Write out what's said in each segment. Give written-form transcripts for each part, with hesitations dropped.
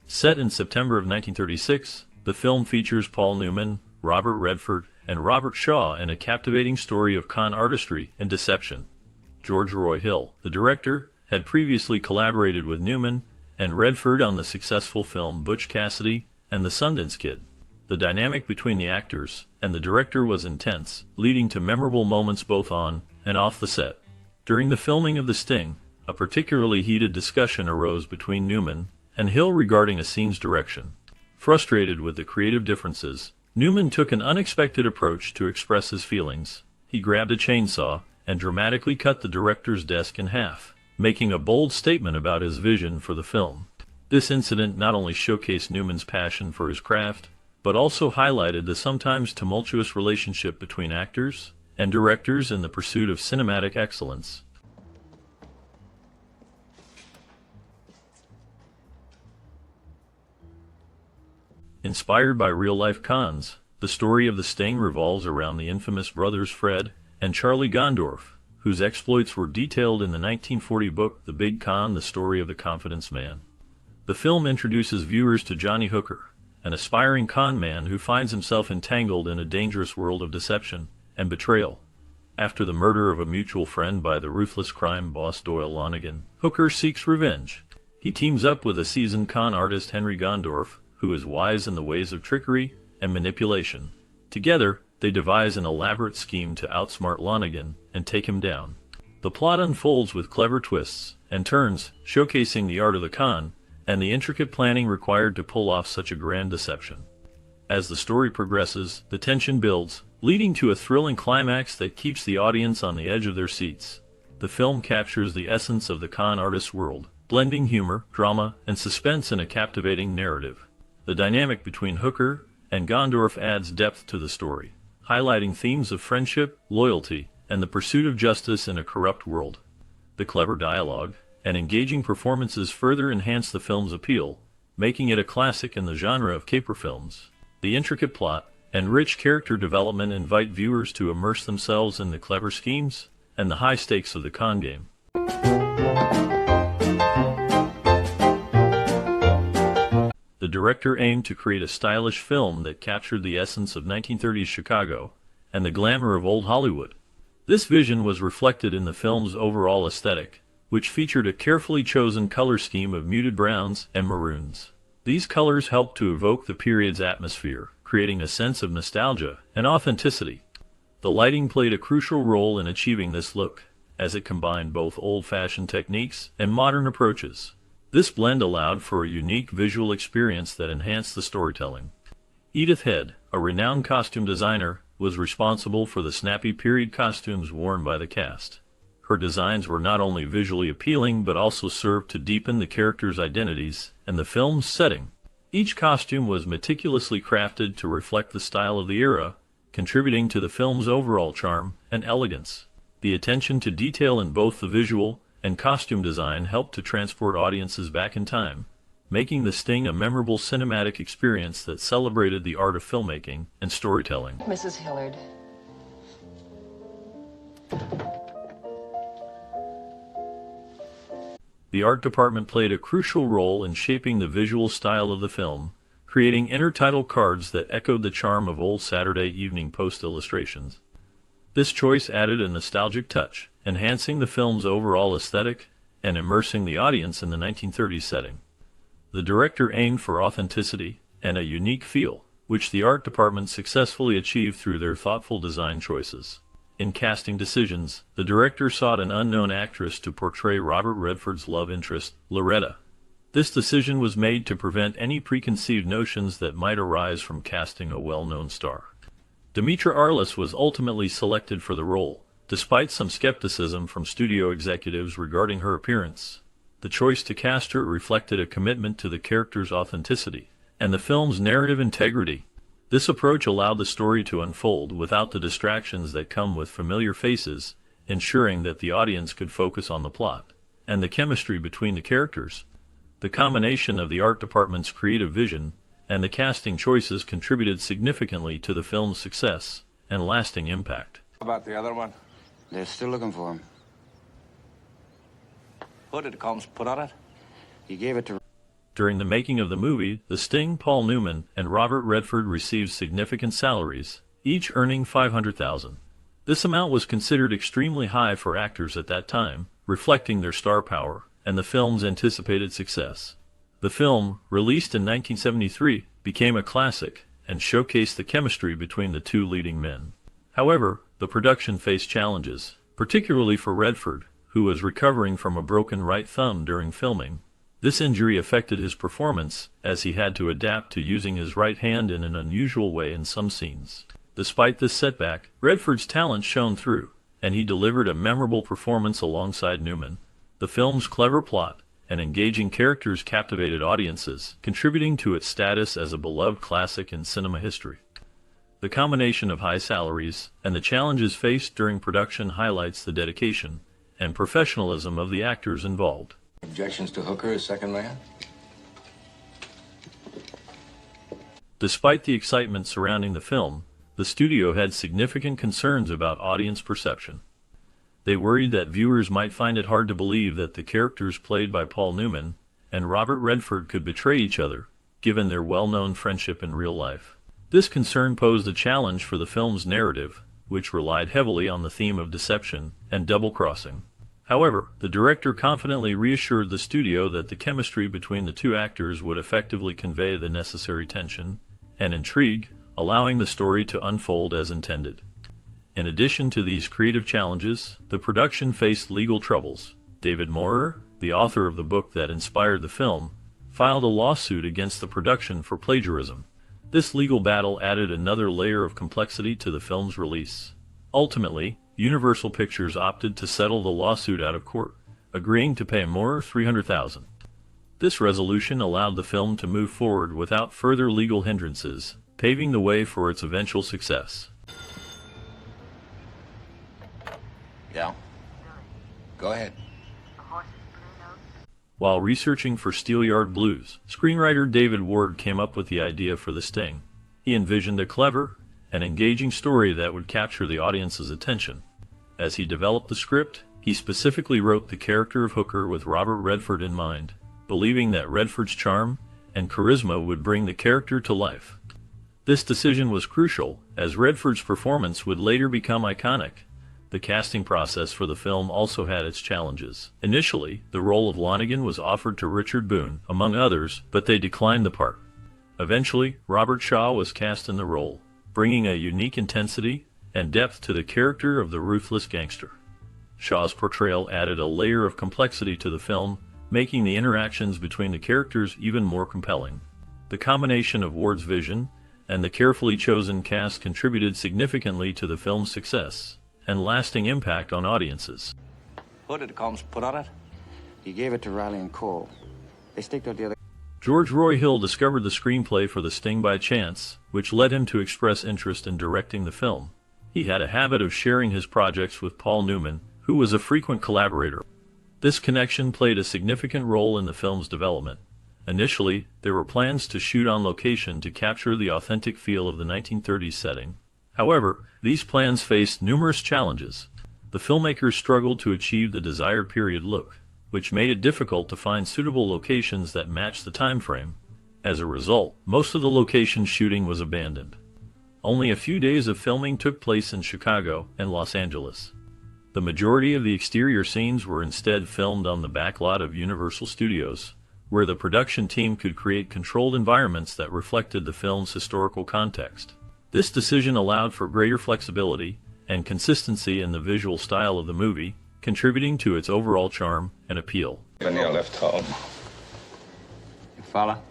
Set in September of 1936, the film features Paul Newman, Robert Redford, and Robert Shaw in a captivating story of con artistry and deception. George Roy Hill, the director, had previously collaborated with Newman and Redford on the successful film Butch Cassidy and the Sundance Kid. The dynamic between the actors and the director was intense, leading to memorable moments both on and off the set. During the filming of The Sting, a particularly heated discussion arose between Newman and Hill regarding a scene's direction. Frustrated with the creative differences, Newman took an unexpected approach to express his feelings. He grabbed a chainsaw and dramatically cut the director's desk in half, making a bold statement about his vision for the film. This incident not only showcased Newman's passion for his craft, but also highlighted the sometimes tumultuous relationship between actors and directors in the pursuit of cinematic excellence. Inspired by real-life cons, the story of The Sting revolves around the infamous brothers Fred and Charlie Gondorff, whose exploits were detailed in the 1940 book The Big Con: The Story of the Confidence Man. The film introduces viewers to Johnny Hooker, an aspiring con man who finds himself entangled in a dangerous world of deception and betrayal. After the murder of a mutual friend by the ruthless crime boss Doyle Lonigan, Hooker seeks revenge. He teams up with a seasoned con artist Henry Gondorff, who is wise in the ways of trickery and manipulation. Together, they devise an elaborate scheme to outsmart Lonigan and take him down. The plot unfolds with clever twists and turns, showcasing the art of the con and the intricate planning required to pull off such a grand deception. As the story progresses, the tension builds, leading to a thrilling climax that keeps the audience on the edge of their seats. The film captures the essence of the con artist's world, blending humor, drama, and suspense in a captivating narrative. The dynamic between Hooker and Gondorff adds depth to the story, highlighting themes of friendship, loyalty, and the pursuit of justice in a corrupt world. The clever dialogue and engaging performances further enhance the film's appeal, making it a classic in the genre of caper films. The intricate plot and rich character development invite viewers to immerse themselves in the clever schemes and the high stakes of the con game. The director aimed to create a stylish film that captured the essence of 1930s Chicago and the glamour of old Hollywood. This vision was reflected in the film's overall aesthetic, which featured a carefully chosen color scheme of muted browns and maroons. These colors helped to evoke the period's atmosphere, creating a sense of nostalgia and authenticity. The lighting played a crucial role in achieving this look, as it combined both old-fashioned techniques and modern approaches. This blend allowed for a unique visual experience that enhanced the storytelling. Edith Head, a renowned costume designer, was responsible for the snappy period costumes worn by the cast. Her designs were not only visually appealing but also served to deepen the characters' identities and the film's setting. Each costume was meticulously crafted to reflect the style of the era, contributing to the film's overall charm and elegance. The attention to detail in both the visual and costume design helped to transport audiences back in time, making The Sting a memorable cinematic experience that celebrated the art of filmmaking and storytelling. Mrs. Hillard. The art department played a crucial role in shaping the visual style of the film, creating intertitle cards that echoed the charm of old Saturday Evening Post illustrations. This choice added a nostalgic touch, enhancing the film's overall aesthetic and immersing the audience in the 1930s setting. The director aimed for authenticity and a unique feel, which the art department successfully achieved through their thoughtful design choices. In casting decisions, the director sought an unknown actress to portray Robert Redford's love interest, Loretta. This decision was made to prevent any preconceived notions that might arise from casting a well-known star. Demetra Arliss was ultimately selected for the role, despite some skepticism from studio executives regarding her appearance. The choice to cast her reflected a commitment to the character's authenticity and the film's narrative integrity. This approach allowed the story to unfold without the distractions that come with familiar faces, ensuring that the audience could focus on the plot and the chemistry between the characters. The combination of the art department's creative vision and the casting choices contributed significantly to the film's success and lasting impact. How about the other one? They're still looking for him. What did Combs put on it? He gave it to... During the making of the movie, the Sting, Paul Newman, and Robert Redford received significant salaries, each earning $500,000. This amount was considered extremely high for actors at that time, reflecting their star power and the film's anticipated success. The film, released in 1973, became a classic and showcased the chemistry between the two leading men. However, the production faced challenges, particularly for Redford, who was recovering from a broken right thumb during filming. This injury affected his performance, as he had to adapt to using his right hand in an unusual way in some scenes. Despite this setback, Redford's talent shone through, and he delivered a memorable performance alongside Newman. The film's clever plot and engaging characters captivated audiences, contributing to its status as a beloved classic in cinema history. The combination of high salaries and the challenges faced during production highlights the dedication and professionalism of the actors involved. Objections to Hooker as second man? Despite the excitement surrounding the film, the studio had significant concerns about audience perception. They worried that viewers might find it hard to believe that the characters played by Paul Newman and Robert Redford could betray each other, given their well-known friendship in real life. This concern posed a challenge for the film's narrative, which relied heavily on the theme of deception and double-crossing. However, the director confidently reassured the studio that the chemistry between the two actors would effectively convey the necessary tension and intrigue, allowing the story to unfold as intended. In addition to these creative challenges, the production faced legal troubles. David Moorer, the author of the book that inspired the film, filed a lawsuit against the production for plagiarism. This legal battle added another layer of complexity to the film's release. Ultimately, Universal Pictures opted to settle the lawsuit out of court, agreeing to pay Moorer $300,000. This resolution allowed the film to move forward without further legal hindrances, paving the way for its eventual success. Yeah. Go ahead. While researching for Steelyard Blues, screenwriter David Ward came up with the idea for The Sting. He envisioned a clever and engaging story that would capture the audience's attention. As he developed the script, he specifically wrote the character of Hooker with Robert Redford in mind, believing that Redford's charm and charisma would bring the character to life. This decision was crucial, as Redford's performance would later become iconic. The casting process for the film also had its challenges. Initially, the role of Lonigan was offered to Richard Boone, among others, but they declined the part. Eventually, Robert Shaw was cast in the role, bringing a unique intensity and depth to the character of the ruthless gangster. Shaw's portrayal added a layer of complexity to the film, making the interactions between the characters even more compelling. The combination of Ward's vision and the carefully chosen cast contributed significantly to the film's success and lasting impact on audiences. What did Combs put on it? He gave it to Riley and Cole. They staked out the other... George Roy Hill discovered the screenplay for The Sting by chance, which led him to express interest in directing the film. He had a habit of sharing his projects with Paul Newman, who was a frequent collaborator. This connection played a significant role in the film's development. Initially, there were plans to shoot on location to capture the authentic feel of the 1930s setting. However, these plans faced numerous challenges. The filmmakers struggled to achieve the desired period look, which made it difficult to find suitable locations that matched the time frame. As a result, most of the location shooting was abandoned. Only a few days of filming took place in Chicago and Los Angeles. The majority of the exterior scenes were instead filmed on the backlot of Universal Studios, where the production team could create controlled environments that reflected the film's historical context. This decision allowed for greater flexibility and consistency in the visual style of the movie, contributing to its overall charm and appeal. Vanille left home. You follow?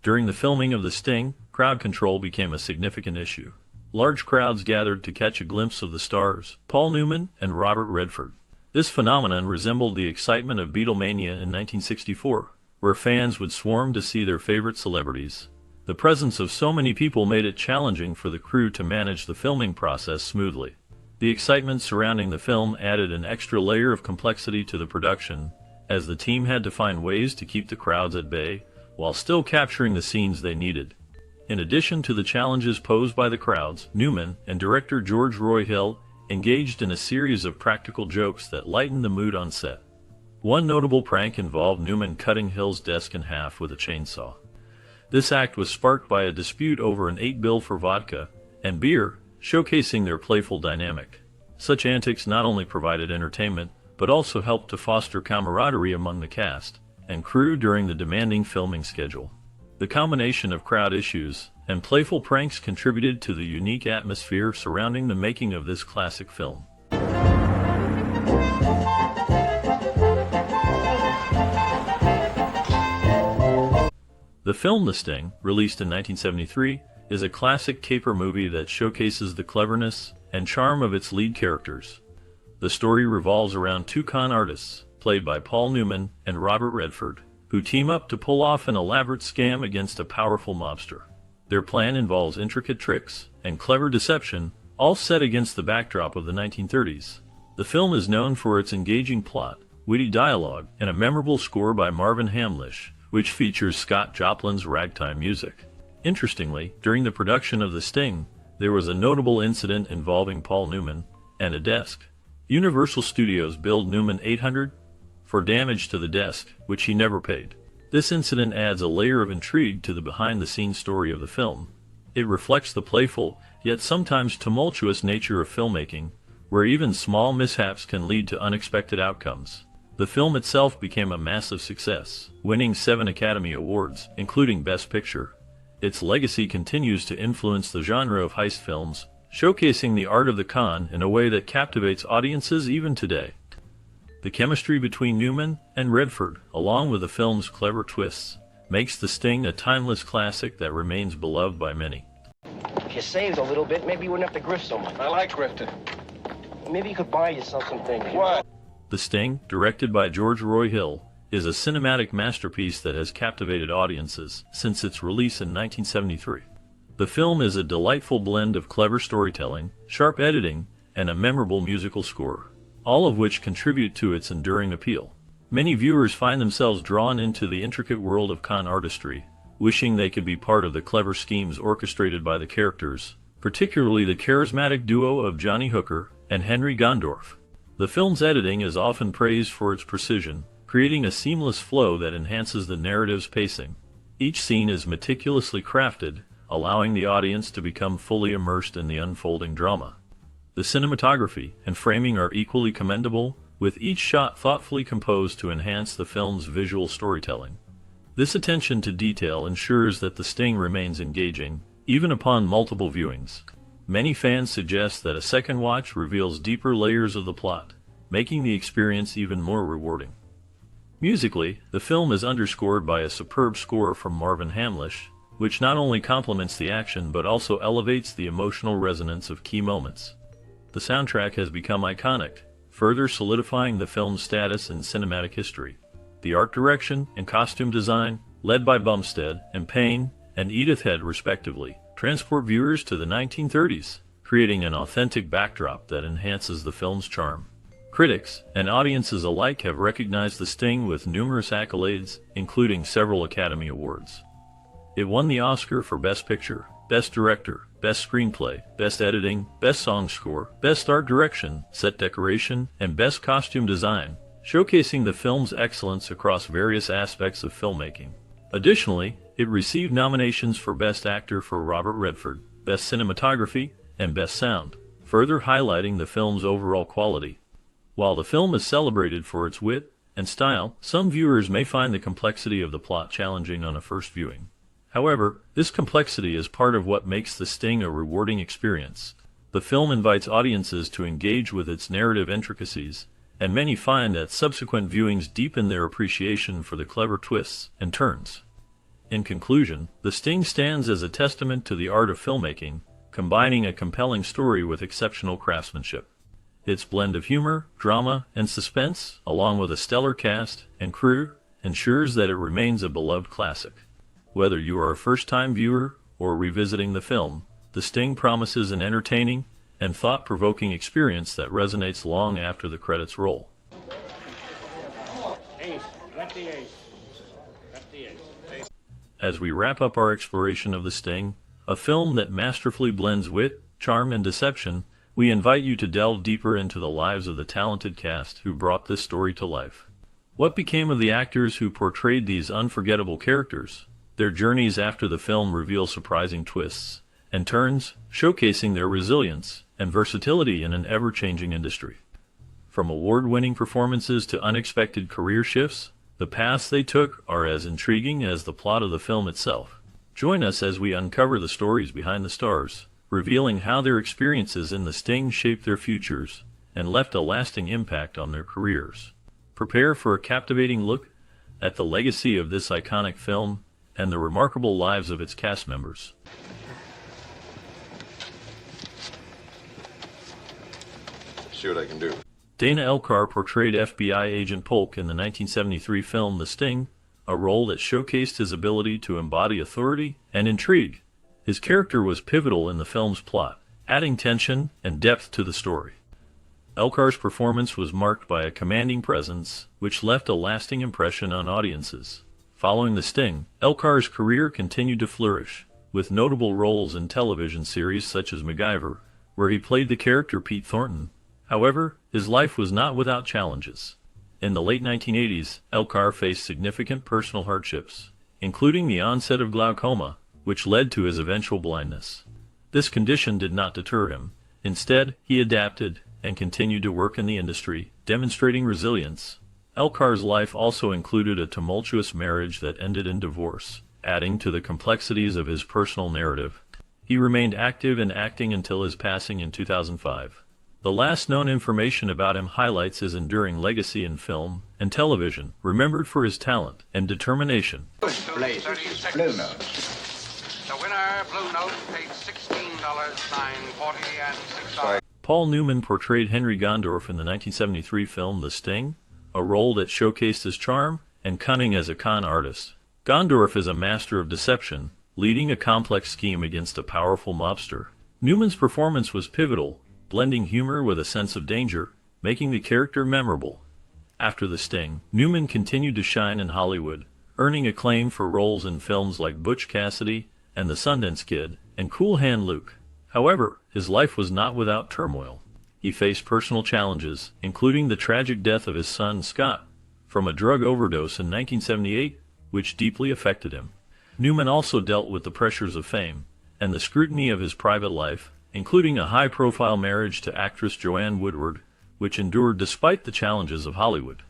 During the filming of The Sting, crowd control became a significant issue. Large crowds gathered to catch a glimpse of the stars, Paul Newman and Robert Redford. This phenomenon resembled the excitement of Beatlemania in 1964, where fans would swarm to see their favorite celebrities. The presence of so many people made it challenging for the crew to manage the filming process smoothly. The excitement surrounding the film added an extra layer of complexity to the production, as the team had to find ways to keep the crowds at bay while still capturing the scenes they needed. In addition to the challenges posed by the crowds, Newman and director George Roy Hill engaged in a series of practical jokes that lightened the mood on set. One notable prank involved Newman cutting Hill's desk in half with a chainsaw. This act was sparked by a dispute over an 8 bill for vodka and beer, showcasing their playful dynamic. Such antics not only provided entertainment, but also helped to foster camaraderie among the cast and crew during the demanding filming schedule. The combination of crowd issues and playful pranks contributed to the unique atmosphere surrounding the making of this classic film. The film The Sting, released in 1973, is a classic caper movie that showcases the cleverness and charm of its lead characters. The story revolves around two con artists, played by Paul Newman and Robert Redford, who team up to pull off an elaborate scam against a powerful mobster. Their plan involves intricate tricks and clever deception, all set against the backdrop of the 1930s. The film is known for its engaging plot, witty dialogue, and a memorable score by Marvin Hamlisch, which features Scott Joplin's ragtime music. Interestingly, during the production of The Sting, there was a notable incident involving Paul Newman and a desk. Universal Studios billed Newman $800 for damage to the desk, which he never paid. This incident adds a layer of intrigue to the behind-the-scenes story of the film. It reflects the playful, yet sometimes tumultuous nature of filmmaking, where even small mishaps can lead to unexpected outcomes. The film itself became a massive success, winning 7 Academy Awards, including Best Picture. Its legacy continues to influence the genre of heist films, showcasing the art of the con in a way that captivates audiences even today. The chemistry between Newman and Redford, along with the film's clever twists, makes The Sting a timeless classic that remains beloved by many. If you saved a little bit, maybe you wouldn't have to grift so much. I like grifting. Maybe you could buy yourself some things. What? The Sting, directed by George Roy Hill, is a cinematic masterpiece that has captivated audiences since its release in 1973. The film is a delightful blend of clever storytelling, sharp editing, and a memorable musical score, all of which contribute to its enduring appeal. Many viewers find themselves drawn into the intricate world of con artistry, wishing they could be part of the clever schemes orchestrated by the characters, particularly the charismatic duo of Johnny Hooker and Henry Gondorff. The film's editing is often praised for its precision, creating a seamless flow that enhances the narrative's pacing. Each scene is meticulously crafted, allowing the audience to become fully immersed in the unfolding drama. The cinematography and framing are equally commendable, with each shot thoughtfully composed to enhance the film's visual storytelling. This attention to detail ensures that The Sting remains engaging, even upon multiple viewings. Many fans suggest that a second watch reveals deeper layers of the plot, making the experience even more rewarding. Musically, the film is underscored by a superb score from Marvin Hamlisch, which not only complements the action but also elevates the emotional resonance of key moments. The soundtrack has become iconic, further solidifying the film's status in cinematic history. The art direction and costume design, led by Bumstead and Payne and Edith Head respectively, transport viewers to the 1930s, creating an authentic backdrop that enhances the film's charm. Critics and audiences alike have recognized The Sting with numerous accolades, including several Academy Awards. It won the Oscar for Best Picture, Best Director, Best Screenplay, Best Editing, Best Song Score, Best Art Direction, Set Decoration, and Best Costume Design, showcasing the film's excellence across various aspects of filmmaking. Additionally, it received nominations for Best Actor for Robert Redford, Best Cinematography, and Best Sound, further highlighting the film's overall quality. While the film is celebrated for its wit and style, some viewers may find the complexity of the plot challenging on a first viewing. However, this complexity is part of what makes The Sting a rewarding experience. The film invites audiences to engage with its narrative intricacies, and many find that subsequent viewings deepen their appreciation for the clever twists and turns. In conclusion, The Sting stands as a testament to the art of filmmaking, combining a compelling story with exceptional craftsmanship. Its blend of humor, drama, and suspense, along with a stellar cast and crew, ensures that it remains a beloved classic. Whether you are a first-time viewer or revisiting the film, The Sting promises an entertaining and thought-provoking experience that resonates long after the credits roll. As we wrap up our exploration of The Sting, a film that masterfully blends wit, charm, and deception, we invite you to delve deeper into the lives of the talented cast who brought this story to life. What became of the actors who portrayed these unforgettable characters? Their journeys after the film reveal surprising twists and turns, showcasing their resilience and versatility in an ever-changing industry. From award-winning performances to unexpected career shifts, the paths they took are as intriguing as the plot of the film itself. Join us as we uncover the stories behind the stars, revealing how their experiences in The Sting shaped their futures and left a lasting impact on their careers. Prepare for a captivating look at the legacy of this iconic film and the remarkable lives of its cast members. See what I can do. Dana Elcar portrayed FBI agent Polk in the 1973 film The Sting, a role that showcased his ability to embody authority and intrigue. His character was pivotal in the film's plot, adding tension and depth to the story. Elcar's performance was marked by a commanding presence, which left a lasting impression on audiences. Following The Sting, Elcar's career continued to flourish, with notable roles in television series such as MacGyver, where he played the character Pete Thornton. However, his life was not without challenges. In the late 1980s, Elcar faced significant personal hardships, including the onset of glaucoma, which led to his eventual blindness. This condition did not deter him. Instead, he adapted and continued to work in the industry, demonstrating resilience. Elcar's life also included a tumultuous marriage that ended in divorce, adding to the complexities of his personal narrative. He remained active in acting until his passing in 2005. The last known information about him highlights his enduring legacy in film and television, remembered for his talent and determination. Blue Note. The winner, Blue Note, paid $16, $9.40 and $6. Paul Newman portrayed Henry Gondorff in the 1973 film The Sting, a role that showcased his charm and cunning as a con artist. Gondorff is a master of deception, leading a complex scheme against a powerful mobster. Newman's performance was pivotal, blending humor with a sense of danger, making the character memorable. After The Sting, Newman continued to shine in Hollywood, earning acclaim for roles in films like Butch Cassidy and The Sundance Kid and Cool Hand Luke. However, his life was not without turmoil. He faced personal challenges, including the tragic death of his son Scott from a drug overdose in 1978, which deeply affected him. Newman also dealt with the pressures of fame and the scrutiny of his private life, including a high-profile marriage to actress Joanne Woodward, which endured despite the challenges of Hollywood.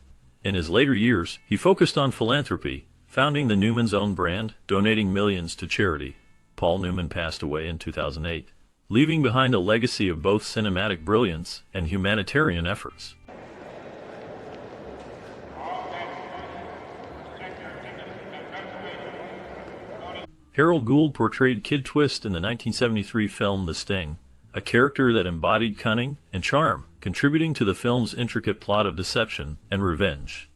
In his later years, he focused on philanthropy, founding the Newman's own brand, donating millions to charity. Paul Newman passed away in 2008, leaving behind a legacy of both cinematic brilliance and humanitarian efforts. Harold Gould portrayed Kid Twist in the 1973 film The Sting, a character that embodied cunning and charm, contributing to the film's intricate plot of deception and revenge.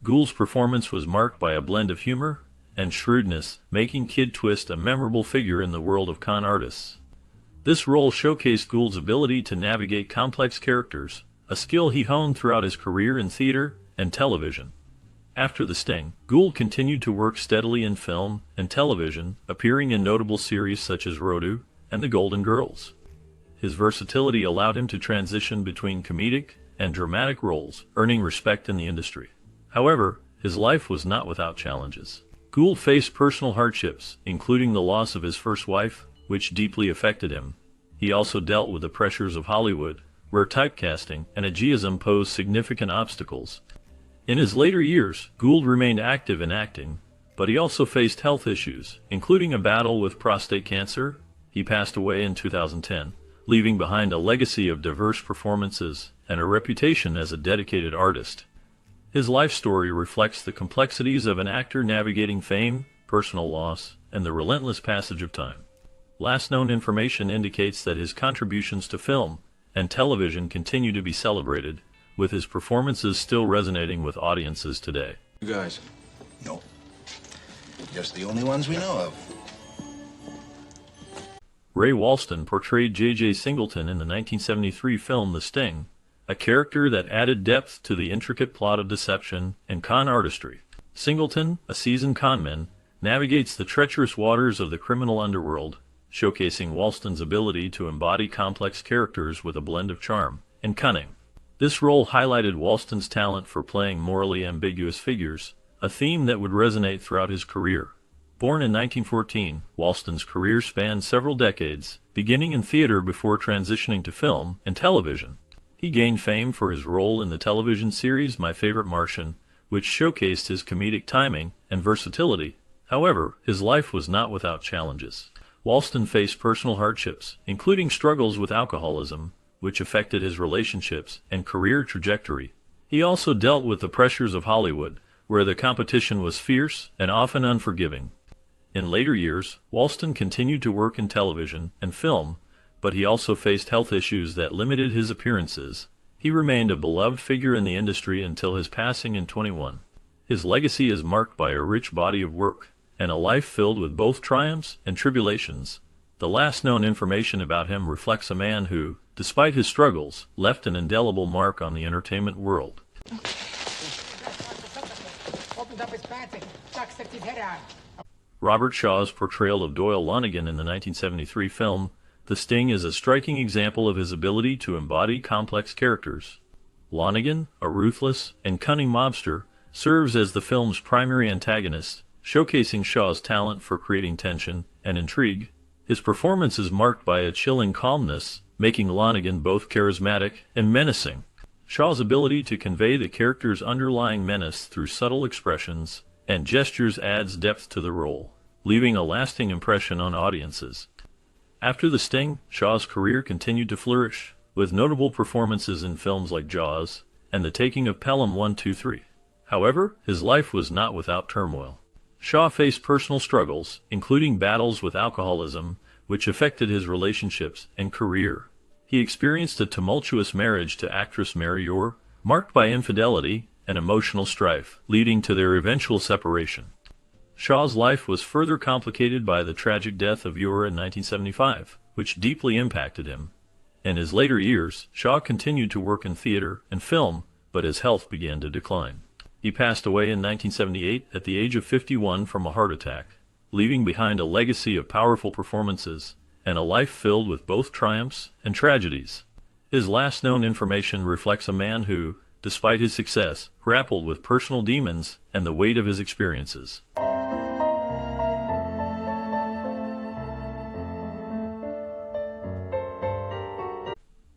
Gould's performance was marked by a blend of humor and shrewdness, making Kid Twist a memorable figure in the world of con artists. This role showcased Gould's ability to navigate complex characters, a skill he honed throughout his career in theater and television. After The Sting, Gould continued to work steadily in film and television, appearing in notable series such as Rodu and The Golden Girls. His versatility allowed him to transition between comedic and dramatic roles, earning respect in the industry. However, his life was not without challenges. Gould faced personal hardships, including the loss of his first wife, which deeply affected him. He also dealt with the pressures of Hollywood, where typecasting and ageism posed significant obstacles. In his later years, Gould remained active in acting, but he also faced health issues, including a battle with prostate cancer. He passed away in 2010, leaving behind a legacy of diverse performances and a reputation as a dedicated artist. His life story reflects the complexities of an actor navigating fame, personal loss, and the relentless passage of time. Last known information indicates that his contributions to film and television continue to be celebrated, with his performances still resonating with audiences today. You guys? No. Just the only ones we know of. Ray Walston portrayed J.J. Singleton in the 1973 film The Sting, a character that added depth to the intricate plot of deception and con artistry. Singleton, a seasoned conman, navigates the treacherous waters of the criminal underworld, showcasing Walston's ability to embody complex characters with a blend of charm and cunning. This role highlighted Walston's talent for playing morally ambiguous figures, a theme that would resonate throughout his career. Born in 1914, Walston's career spanned several decades, beginning in theater before transitioning to film and television. He gained fame for his role in the television series My Favorite Martian, which showcased his comedic timing and versatility. However, his life was not without challenges. Walston faced personal hardships, including struggles with alcoholism, which affected his relationships and career trajectory. He also dealt with the pressures of Hollywood, where the competition was fierce and often unforgiving. In later years, Walston continued to work in television and film, but he also faced health issues that limited his appearances. He remained a beloved figure in the industry until his passing in 2021. His legacy is marked by a rich body of work and a life filled with both triumphs and tribulations. The last known information about him reflects a man who, despite his struggles, left an indelible mark on the entertainment world. Robert Shaw's portrayal of Doyle Lonnegan in the 1973 film The Sting is a striking example of his ability to embody complex characters. Lonnegan, a ruthless and cunning mobster, serves as the film's primary antagonist, showcasing Shaw's talent for creating tension and intrigue. His performance is marked by a chilling calmness, making Lonnegan both charismatic and menacing. Shaw's ability to convey the character's underlying menace through subtle expressions and gestures adds depth to the role, leaving a lasting impression on audiences. After The Sting, Shaw's career continued to flourish, with notable performances in films like Jaws and The Taking of Pelham 123. However, his life was not without turmoil. Shaw faced personal struggles, including battles with alcoholism, which affected his relationships and career. He experienced a tumultuous marriage to actress Mary Orr, marked by infidelity and emotional strife, leading to their eventual separation. Shaw's life was further complicated by the tragic death of Orr in 1975, which deeply impacted him. In his later years, Shaw continued to work in theater and film, but his health began to decline. He passed away in 1978 at the age of 51 from a heart attack, leaving behind a legacy of powerful performances and a life filled with both triumphs and tragedies. His last known information reflects a man who, despite his success, grappled with personal demons and the weight of his experiences.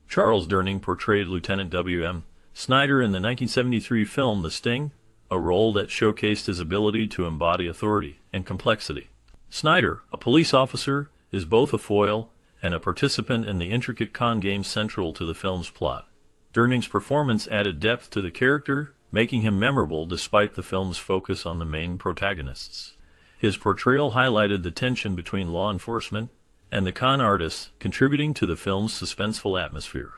Charles Durning portrayed Lieutenant W.M. Snyder in the 1973 film The Sting, a role that showcased his ability to embody authority and complexity. Snyder, a police officer, is both a foil and a participant in the intricate con game central to the film's plot. Durning's performance added depth to the character, making him memorable despite the film's focus on the main protagonists. His portrayal highlighted the tension between law enforcement and the con artists, contributing to the film's suspenseful atmosphere.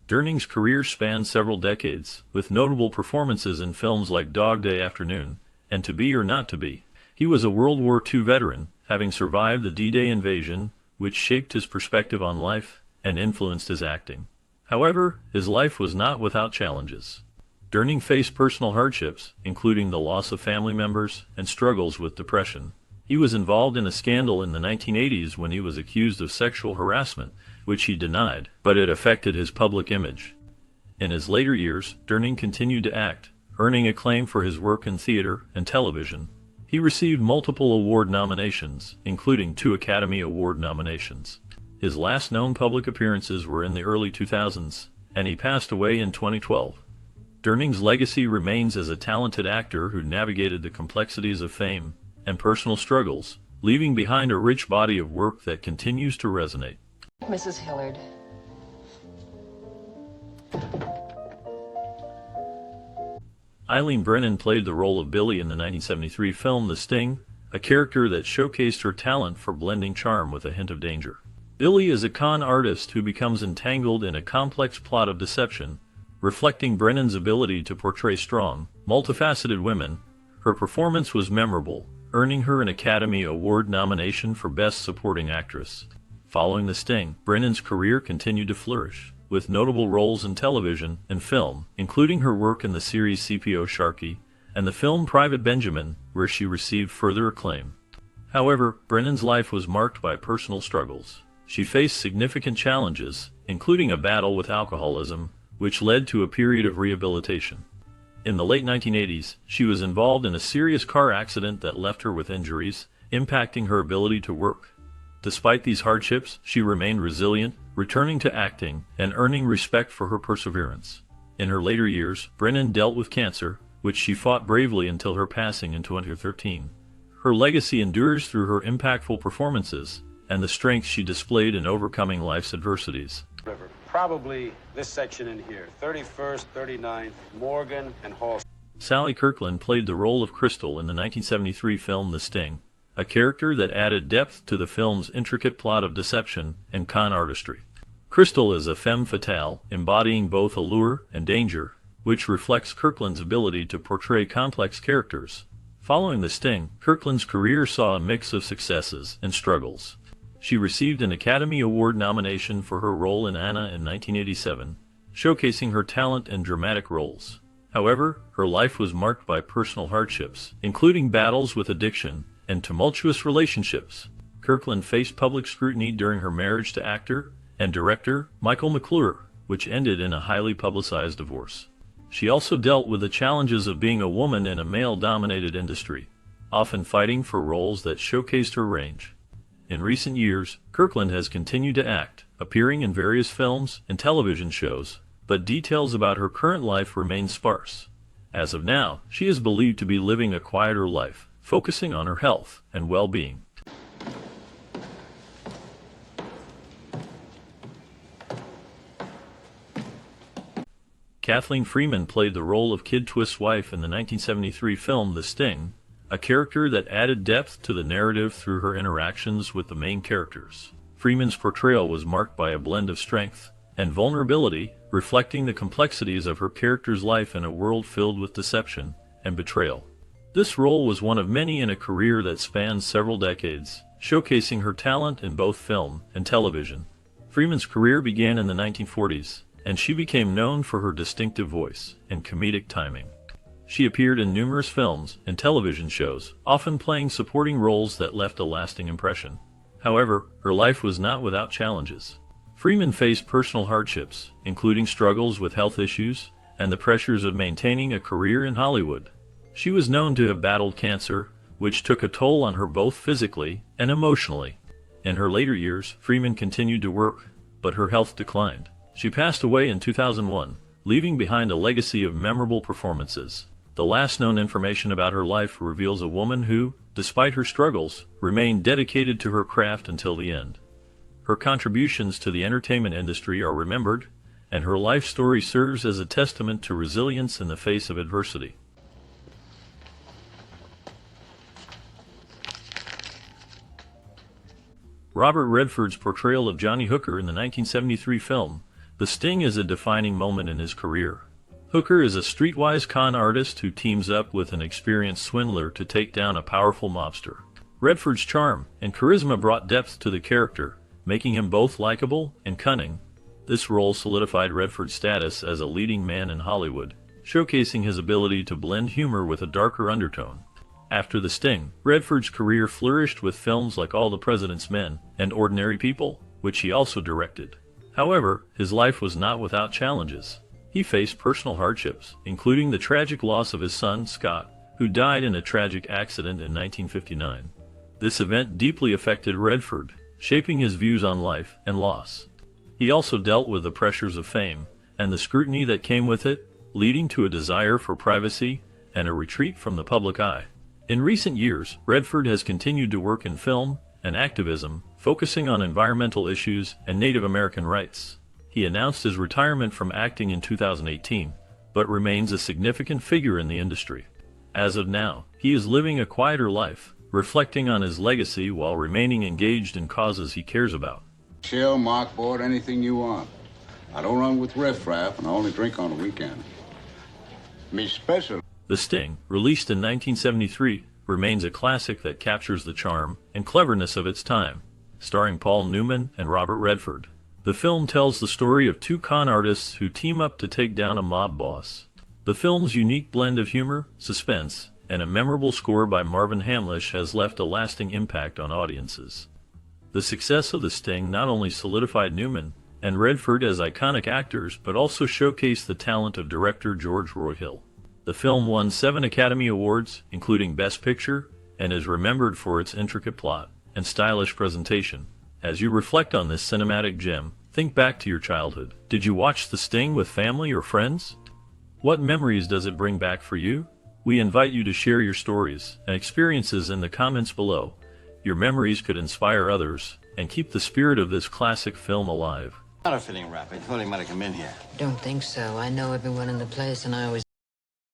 Durning's career spanned several decades, with notable performances in films like Dog Day Afternoon and To Be or Not to Be. He was a World War II veteran, having survived the D-Day invasion, which shaped his perspective on life and influenced his acting. However, his life was not without challenges. Durning faced personal hardships, including the loss of family members and struggles with depression. He was involved in a scandal in the 1980s when he was accused of sexual harassment, which he denied, but it affected his public image. In his later years, Durning continued to act, earning acclaim for his work in theater and television. He received multiple award nominations, including 2 Academy Award nominations. His last known public appearances were in the early 2000s, and he passed away in 2012. Durning's legacy remains as a talented actor who navigated the complexities of fame and personal struggles, leaving behind a rich body of work that continues to resonate. Mrs. Hillard. Eileen Brennan played the role of Billy in the 1973 film The Sting, a character that showcased her talent for blending charm with a hint of danger. Billy is a con artist who becomes entangled in a complex plot of deception, reflecting Brennan's ability to portray strong, multifaceted women. Her performance was memorable, earning her an Academy Award nomination for Best Supporting Actress. Following The Sting, Brennan's career continued to flourish, with notable roles in television and film, including her work in the series CPO Sharkey and the film Private Benjamin, where she received further acclaim. However, Brennan's life was marked by personal struggles. She faced significant challenges, including a battle with alcoholism, which led to a period of rehabilitation. In the late 1980s, she was involved in a serious car accident that left her with injuries, impacting her ability to work. Despite these hardships, she remained resilient, returning to acting and earning respect for her perseverance. In her later years, Brennan dealt with cancer, which she fought bravely until her passing in 2013. Her legacy endures through her impactful performances and the strength she displayed in overcoming life's adversities. River. Probably this section in here, 31st, 39th, Morgan, and Hall. Sally Kirkland played the role of Crystal in the 1973 film The Sting, a character that added depth to the film's intricate plot of deception and con artistry. Crystal is a femme fatale, embodying both allure and danger, which reflects Kirkland's ability to portray complex characters. Following The Sting, Kirkland's career saw a mix of successes and struggles. She received an Academy Award nomination for her role in Anna in 1987, showcasing her talent in dramatic roles. However, her life was marked by personal hardships, including battles with addiction and tumultuous relationships. Kirkland faced public scrutiny during her marriage to actor and director Michael McClure, which ended in a highly publicized divorce. She also dealt with the challenges of being a woman in a male-dominated industry, often fighting for roles that showcased her range. In recent years, Kirkland has continued to act, appearing in various films and television shows, but details about her current life remain sparse. As of now, she is believed to be living a quieter life, focusing on her health and well-being. Kathleen Freeman played the role of Kid Twist's wife in the 1973 film The Sting, a character that added depth to the narrative through her interactions with the main characters. Freeman's portrayal was marked by a blend of strength and vulnerability, reflecting the complexities of her character's life in a world filled with deception and betrayal. This role was one of many in a career that spans several decades, showcasing her talent in both film and television. Freeman's career began in the 1940s, and she became known for her distinctive voice and comedic timing. She appeared in numerous films and television shows, often playing supporting roles that left a lasting impression. However, her life was not without challenges. Freeman faced personal hardships, including struggles with health issues and the pressures of maintaining a career in Hollywood. She was known to have battled cancer, which took a toll on her both physically and emotionally. In her later years, Freeman continued to work, but her health declined. She passed away in 2001, leaving behind a legacy of memorable performances. The last known information about her life reveals a woman who, despite her struggles, remained dedicated to her craft until the end. Her contributions to the entertainment industry are remembered, and her life story serves as a testament to resilience in the face of adversity. Robert Redford's portrayal of Johnny Hooker in the 1973 film The Sting is a defining moment in his career. Hooker is a streetwise con artist who teams up with an experienced swindler to take down a powerful mobster. Redford's charm and charisma brought depth to the character, making him both likable and cunning. This role solidified Redford's status as a leading man in Hollywood, showcasing his ability to blend humor with a darker undertone. After The Sting, Redford's career flourished with films like All the President's Men and Ordinary People, which he also directed. However, his life was not without challenges. He faced personal hardships, including the tragic loss of his son, Scott, who died in a tragic accident in 1959. This event deeply affected Redford, shaping his views on life and loss. He also dealt with the pressures of fame and the scrutiny that came with it, leading to a desire for privacy and a retreat from the public eye. In recent years, Redford has continued to work in film and activism, focusing on environmental issues and Native American rights. He announced his retirement from acting in 2018, but remains a significant figure in the industry. As of now, he is living a quieter life, reflecting on his legacy while remaining engaged in causes he cares about. Chill, mark board, anything you want. I don't run with riffraff, and I only drink on the weekend. Me special. The Sting, released in 1973, remains a classic that captures the charm and cleverness of its time. Starring Paul Newman and Robert Redford, the film tells the story of two con artists who team up to take down a mob boss. The film's unique blend of humor, suspense, and a memorable score by Marvin Hamlisch has left a lasting impact on audiences. The success of The Sting not only solidified Newman and Redford as iconic actors, but also showcased the talent of director George Roy The film won 7 Academy Awards, including Best Picture, and is remembered for its intricate plot and stylish presentation. As you reflect on this cinematic gem, think back to your childhood. Did you watch The Sting with family or friends? What memories does it bring back for you? We invite you to share your stories and experiences in the comments below. Your memories could inspire others and keep the spirit of this classic film alive. Counterfeiting rap. I told him how to come in here. Don't think so. I know everyone in the place, and I always